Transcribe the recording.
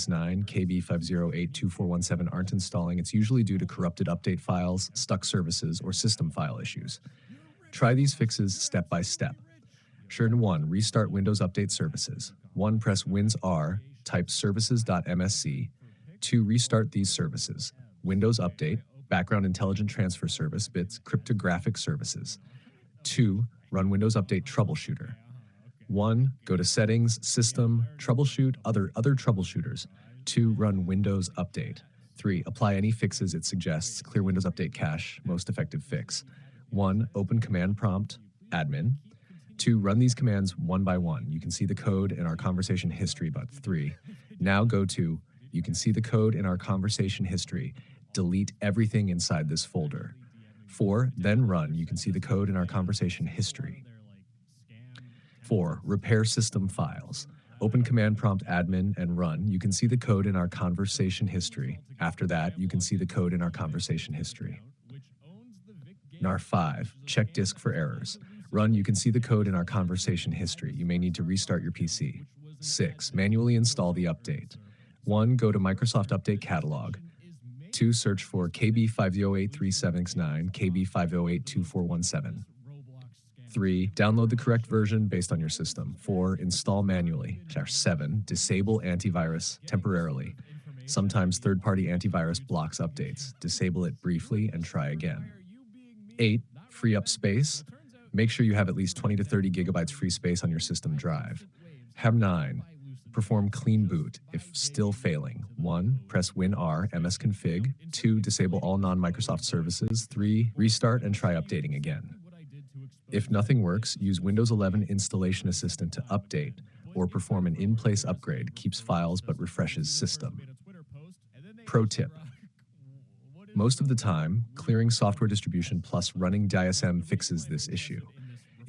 KB5083769, KB5082417 aren't installing, it's usually due to corrupted update files, stuck services, or system file issues. Try these fixes step by step. Option 1. Restart Windows Update Services. 1. Press Wins R, type services.msc. 2. Restart these services. Windows Update, Background Intelligent Transfer Service, bits, Cryptographic Services. 2. Run Windows Update Troubleshooter. 1. Go to Settings, System, Troubleshoot, Other Troubleshooters. 2. Run Windows Update. 3. Apply any fixes it suggests. Clear Windows Update cache, most effective fix. 1. Open Command Prompt, Admin. 2. Run these commands one by one. You can see the code in our conversation history, but 3. Now go to, you can see the code in our conversation history. Delete everything inside this folder. 4. Then run, you can see the code in our conversation history. 4. Repair system files. Open Command Prompt Admin and run. You can see the code in our conversation history. After that, you can see the code in our conversation history. NAR 5. Check disk for errors. Run, you can see the code in our conversation history. You may need to restart your PC. 6. Manually install the update. 1. Go to Microsoft Update Catalog. 2. Search for KB5083769, KB5082417. 3. Download the correct version based on your system. 4. Install manually. 7. Disable antivirus temporarily. Sometimes third-party antivirus blocks updates. Disable it briefly and try again. 8. Free up space. Make sure you have at least 20 to 30 gigabytes free space on your system drive. 9. Perform clean boot if still failing. 1. Press WinR msconfig. 2. Disable all non-Microsoft services. 3. Restart and try updating again. If nothing works, use Windows 11 Installation Assistant to update or perform an in-place upgrade. Keeps files but refreshes system. Pro tip. Most of the time, clearing software distribution plus running DISM fixes this issue.